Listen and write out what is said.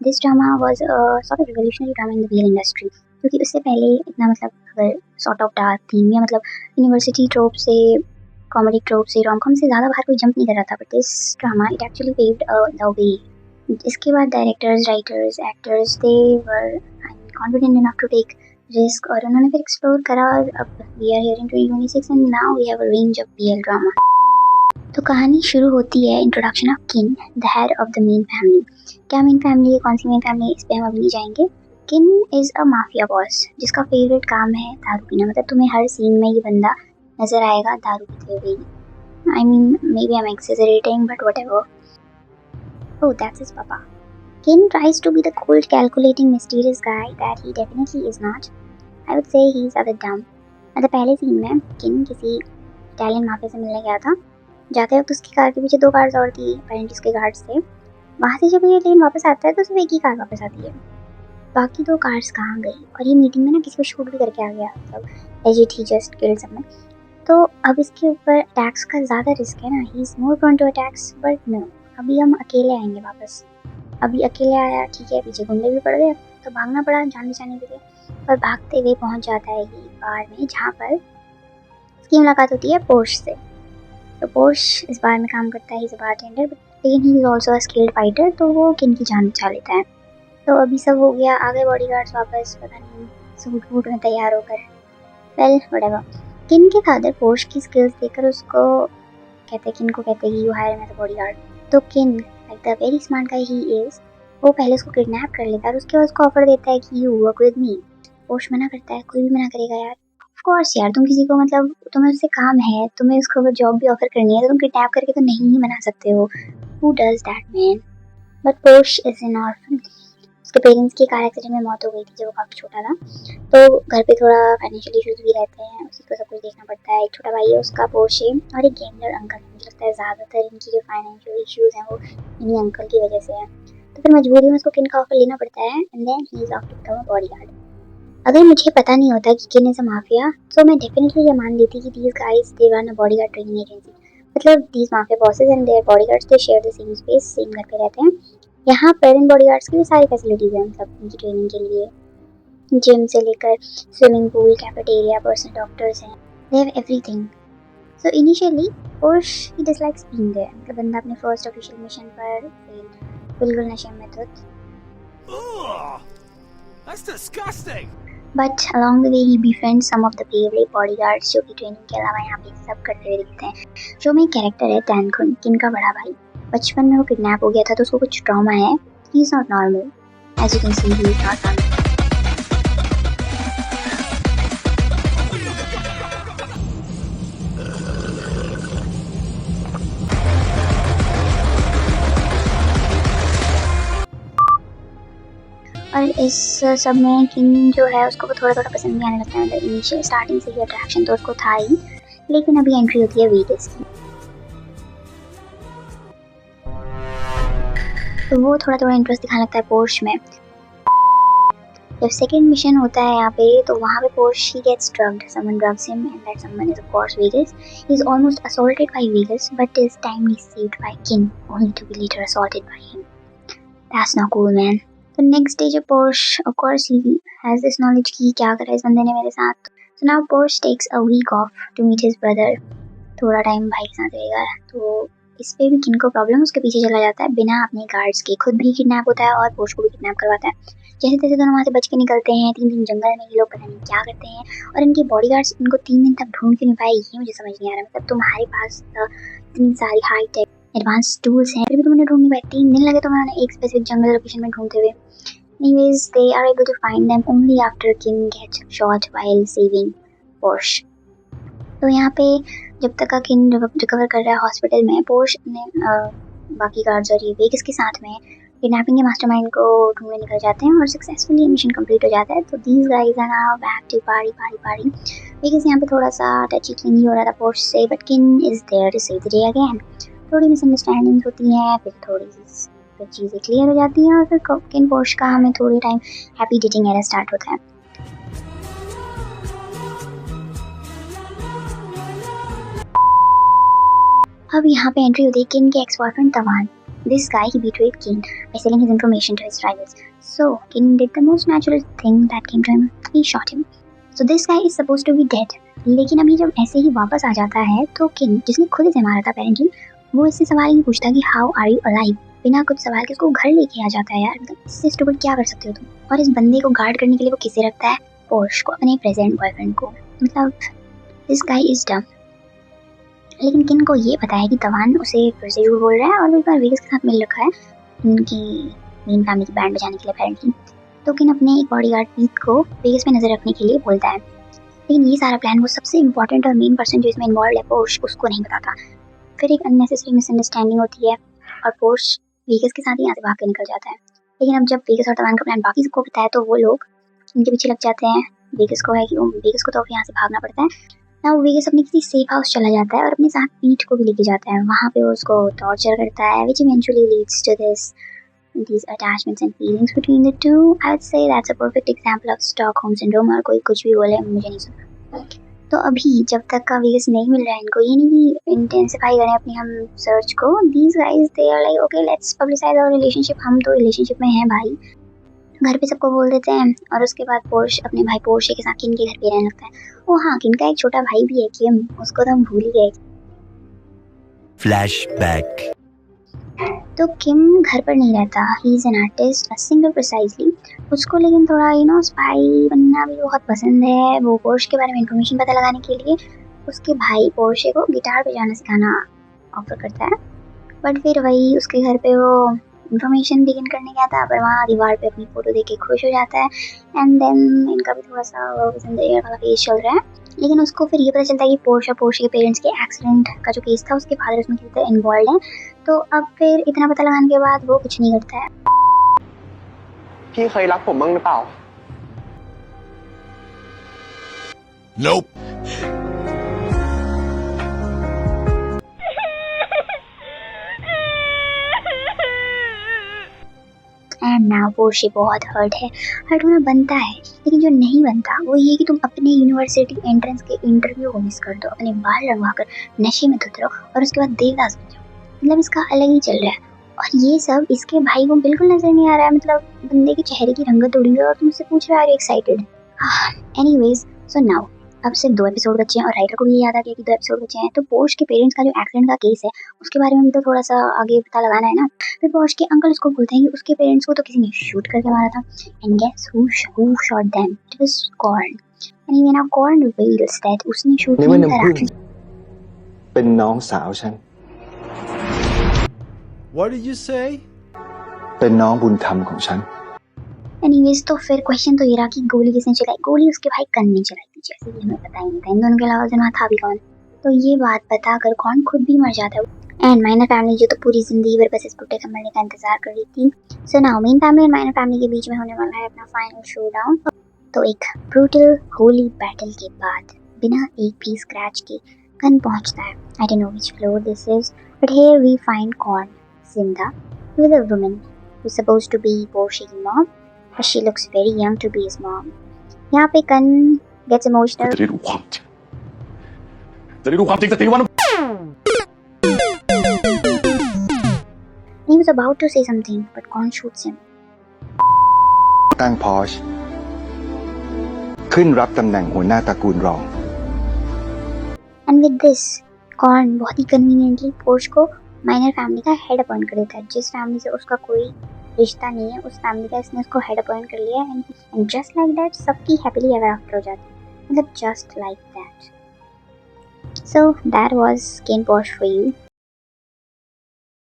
This drama was sort of revolutionary drama in the real industry, क्योंकि उससे पहले इतना मतलब अगर सॉर्ट ऑफ डार्क थीम या मतलब यूनिवर्सिटी ट्रोप से कॉमेडी ट्रोप से रोम-कॉम से ज़्यादा बाहर कोई जंप नहीं कर रहा था, but this drama it actually paved the way. इसके बाद directors, writers, actors they were confident enough to take risk और उन्होंने फिर एक्सप्लोर करा और अब we are here in 2026 and now we have a range of BL drama. तो कहानी शुरू होती है introduction of Kinn, the head of the main family. क्या मेन फैमिली है, कौन सी मेन फैमिली, इस पे हम अभी नहीं जाएंगे। किन इज अ माफिया बॉस जिसका फेवरेट काम है दारू पीना। मतलब तुम्हें हर सीन में ये बंदा नजर आएगा दारू पीते हुए। I mean maybe I am exaggerating but whatever. Oh that's his papa. Kin tries to be the cold, calculating, mysterious guy that he definitely is not. I would say he's a bit dumb. मतलब पहले scene में किन किसी Italian mafia से मिलने गया था। जाते वक्त उसकी कार के पीछे 2 कार्स और थी, अपेरेंटली उसके गार्ड्स थे। वहाँ से जब ये लेन वापस आता है तो सिर्फ एक ही कार वापस आती है, बाकी 2 कार्स कहाँ गई। और ये मीटिंग में ना किसी को शूट भी करके आ गया, मतलब as it he just killed someone. तो अब इसके ऊपर अटैक्स का ज़्यादा रिस्क है ना, he is more prone to attacks. But no, अभी हम अकेले आएंगे वापस। अभी अकेले आया, ठीक है, पीछे गुंडे भी पड़ गए तो भागना पड़ा जान बचाने के लिए। और भागते हुए पहुंच जाता है ये बार में जहाँ पर इसकी मुलाकात होती है पोर्श से। तो पोर्श इस बार में काम करता है, ही इज अ बारटेंडर, लेकिन he is also a skilled fighter, तो वो किन की जान बचा लेता है। तो अभी सब हो गया, आ गए बॉडीगार्ड्स वापस, पता नहीं सूट वूट में तैयार होकर। Well whatever. किन के फादर पोर्श की स्किल्स देखकर उसको कहते हैं, किन को कहते हैं कि you hire me as a bodyguard. तो Kinn like the very smart guy he is, वो पहले उसको किडनैप कर लेता है और उसके बाद उसको ऑफर देता है कि you work with me. Porsche मना करता है, कोई भी मना करेगा यार। ऑफ कोर्स यार, तुम किसी को मतलब तुम्हें उससे काम है, तुम्हें उसको अगर जॉब भी ऑफर करनी है तो तुम किडनैप करके तो नहीं ही मना सकते हो। Who does that man. But Porsche is an orphan. उसके पेरेंट्स की कार एक्सीडेंट में मौत हो गई थी जब वो काफी छोटा था, तो घर पे थोड़ा फाइनेंशियल इश्यूज भी रहते हैं, उसी को सब कुछ देखना पड़ता है। एक छोटा भाई है उसका पोर्शे, और एक गेमर अंकल। मुझे लगता है ज्यादातर इनकी जो फाइनेंशियल इश्यूज हैं वो इन्हीं अंकल की वजह से है। तो फिर मजबूरी में उसको किन का ऑफर लेना पड़ता है and then he is off to become a bodyguard. अगर मुझे पता नहीं होता कि किन इज अ माफिया, तो मैं डेफिनेटली ये मान लेती कि these guys they run a bodyguard training agency. मतलब these mafia bosses and their bodyguards they share the same space, same घर पे रहते हैं। यहाँ पर इन बॉडीगार्ड्स की भी सारी फैसिलिटीज हैं, मतलब उनकी ट्रेनिंग के लिए जिम से लेकर swimming pool, cafeteria, personal doctors हैं, they have everything. So initially Porsche ही डिसलाइक्स बीइंग देयर। मतलब बंदा अपने फर्स्ट ऑफिशियल मिशन पर बिल्कुल नशे में धुत। That's disgusting. But along the way he befriends some of the favorite bodyguards जो कि ट्रेनिंग के अलावा यहाँ पे सब करते हुए दिखते हैं। जो मेन कैरेक्टर है टैन खुन, किन का बड़ा भाई। बचपन में वो किडनैप हो गया था तो उसको कुछ ट्रॉमा है। He is not normal, as you can see he is not normal. और इस सब में किन जो है उसको थोड़ा थोड़ा पसंद भी आने लगता है। मतलब इनिशियल स्टार्टिंग से ही अट्रैक्शन तो उसको था ही, लेकिन अभी एंट्री होती है वेगस की, तो वो थोड़ा थोड़ा इंटरेस्ट दिखाने लगता है पोर्श में। जब सेकंड मिशन होता है यहाँ पे, तो वहाँ पे Porsche he gets drugged, someone drugs him and that someone is of course Vegas. He is almost assaulted by Vegas but is timely saved by Kin, only to be later assaulted by him. That's not cool man. तो next day जब Porsche of course he has this knowledge कि क्या करा इस बंदे ने मेरे साथ, so now Porsche takes a week off to meet his brother. थोड़ा टाइम भाई के साथ रहेगा। तो इस पे भी किन को प्रॉब्लम, उसके पीछे चला जाता है बिना अपने गार्ड्स के, खुद भी किडनैप होता है और पोर्श को भी किडनैप करवाता है। जैसे तैसे दोनों वहाँ से बच के निकलते हैं। 3 दिन जंगल में ये लोग पता नहीं क्या करते हैं, और इनके बॉडीगार्ड्स इनको 3 दिन तक ढूंढ क्यों नहीं पाए ये मुझे समझ नहीं आ रहा। मतलब तुम्हारे पास इतनी सारी हाई टेक एडवांस टूल्स हैं, फिर भी तुमने ढूंढ नहीं पाए। 3 दिन लगे तुम्हें एक स्पेसिफिक जंगल लोकेशन में ढूंढते हुए। Anyways, they are able to find them only after Kim gets shot while saving Porsche. तो यहाँ पे जब तक का किन रिकवर कर रहा है हॉस्पिटल में, पोर्श ने बाकी गार्ड्स और ये वेगस के साथ में किडनैपिंग के मास्टरमाइंड को ढूंढने निकल जाते हैं और सक्सेसफुली मिशन कंप्लीट हो जाता है। तो these guys are now back to party. Vegas यहाँ पे थोड़ा सा टची क्लिंगी हो रहा था पोर्श से, but Kinn is there to save the day again. थोड़ी मिसअंडरस्टैंडिंग्स होती हैं, फिर चीज़ें क्लियर हो जाती हैं, और फिर किन पोर्श का हमें थोड़ी time happy dating era start होता है। अब यहाँ पे एंट्री होती है किन के ex boyfriend Tawan. this guy, he betrayed Kin by selling his information to his rivals. So Kin did the most natural thing that came to him. He shot him. So this guy is supposed to be dead. लेकिन अभी जब ऐसे ही वापस आ जाता है तो किन, जिसने खुद इसे मारा था apparently, वो इससे सवाल ही नहीं पूछता कि हाउ आर यू अलाइव, बिना कुछ सवाल के उसको घर लेके आ जाता है यार। इससे स्टूपिड क्या कर सकते हो तुम। और इस बंदे को गार्ड करने के लिए वो किसे रखता है, पोर्श को, अपने प्रेजेंट बॉयफ्रेंड को। मतलब दिस गाय इज डम। लेकिन किन को ये पता है कि तवान उसे फिर से झूठ बोल रहा है और वो एक बार वेगस के साथ मिल रखा है उनकी मेन फैमिली की बैंड बजाने के लिए अपेरेंटली। तो किन अपने एक बॉडीगार्ड पीट को वेगस में नजर रखने के लिए बोलता है। लेकिन ये सारा प्लान वो सबसे इंपॉर्टेंट और मेन पर्सन जो इसमें इन्वॉल्व है पोर्श, उसको नहीं बताता। फिर एक अननेसेसरी मिसअंडरस्टैंडिंग होती है और पोर्श वेगस के साथ ही यहाँ से भाग के निकल जाता है। लेकिन अब जब वेगस और तवान का प्लान बाकी सबको पता है तो वो लोग इनके पीछे लग जाते हैं। वेगस को है कि वेगस को तो यहाँ से भागना पड़ता है ना। वो वेगस अपने किसी सेफ हाउस चला जाता है और अपने साथ पीट को भी लेके जाता है। वहाँ पे वो उसको टॉर्चर करता है which eventually leads to these attachments and feelings between the two. I would say that's a perfect example of Stockholm syndrome। और कोई कुछ भी बोले मुझे नहीं सुनना। तो अभी जब तक का वेगस नहीं मिल रहा है इनको, ये नहीं कि इंटेंसिफाई करें अपनी हम सर्च को। these guys they are like okay let's publicize our relationship। हम तो रिलेशनशिप में हैं भाई, घर पे सबको बोल देते हैं। और उसके बाद पोर्श अपने भाई पोर्शे के साथ किन के घर पे रहने लगता है। ओ हाँ, किन का एक छोटा भाई भी है किम, उसको तो हम भूल ही गए। फ्लैशबैक। तो किम घर पर नहीं रहता, he is an artist, a singer precisely. उसको लेकिन थोड़ा स्पाई बनना भी बहुत पसंद है। वो पोर्श के बारे में इंफॉर्मेशन पता लगाने के लिए उसके भाई पोर्शे को गिटार बजाना सिखाना ऑफर करता है। बट फिर वही उसके घर पे वो इन्फॉर्मेशन बिगिन करने गया था, पर वहाँ दीवार पे अपनी फोटो देख के खुश हो जाता है। एंड देन इनका भी थोड़ा सा वाला केस चल रहा है। लेकिन उसको फिर ये पता चलता है कि पोर्श के पेरेंट्स के एक्सीडेंट का जो केस था उसके फादर उसमें कितने इन्वॉल्व हैं। तो अब फिर इतना पता लगाने के बाद वो कुछ नहीं करता है। พี่เคยรักผมบ้างหรือเปล่า Nope. एंड नाउ पोर्शे बहुत हर्ट है। हर्ट होना बनता है, लेकिन जो नहीं बनता वो ये कि तुम अपने यूनिवर्सिटी एंट्रेंस के इंटरव्यू को मिस कर दो, अपने बाल रंगवाकर नशे में धुत रहो और उसके बाद देवदास बन जाओ। मतलब इसका अलग ही चल रहा है। और ये सब इसके भाई को बिल्कुल नजर नहीं आ रहा है। मतलब बंदे के चेहरे की रंगत उड़ी है और तुम उससे पूछ रहे हो are you excited. Anyways so now अब सिर्फ 2 एपिसोड बचे हैं और राइटर को भी याद आ गया कि 2 एपिसोड बचे हैं। तो पोर्श के पेरेंट्स का जो एक्सीडेंट का केस है उसके बारे में भी तो थोड़ा सा आगे पता लगाना है ना। फिर पोर्श के अंकल उसको बोलते हैं कि उसके पेरेंट्स को तो किसी ने शूट करके मारा था। And guess who shot them, it was Korn. And even now Korn reveals that उसने शूट นี่ว่า नहीं น้ำ करा। พึ่งเป็นน้องสาวฉัน What did you say? เป็นน้องบุญธรรมของฉัน anyways तो फिर क्वेश्चन तो ये रहा कि गोली किसने चलाई। गोली उसके भाई कन ने चलाई थी, जैसे कि हमें पता ही नहीं था। इन दोनों के अलावा वहाँ था भी कौन। तो ये बात बता कर कौन खुद भी मर जाता है। एंड माइनर फैमिली जो तो पूरी जिंदगी भर बस इस बुड्ढे के मरने का इंतजार कर रही थी। सो नाउ मेन फैमिली और माइनर फैमिली के बीच में होने वाला है अपना फाइनल शोडाउन। तो एक ब्रूटल होली बैटल के बाद बिना एक भी स्क्रैच के गन पहुंचता है। I don't know which floor this is, but here we find Korn जिंदा with a woman who is supposed to be Porsche की mom, but she looks very young to be his mom. यहाँ पे कन gets emotional. จะได้รู้ความจริงจะได้รู้ความจริงสักทีว่า He was about to say something, but Con shoots him. ตั้งพอชขึ้นรับตำแหน่งหัวหน้าตระกูลรอง And with this, Con बहुत ही conveniently Porsche को minor family का head appoint कर देता है। जिस फैमिली से उसका कोई रिश्ता नहीं है उस फैमिली का इसने उसको हेड अपॉइंट कर लिया। एंड जस्ट लाइक दैट सबकी हैप्पीली एवर आफ्टर हो जाती है। मतलब just like that. So that was Kinn Porsche for you.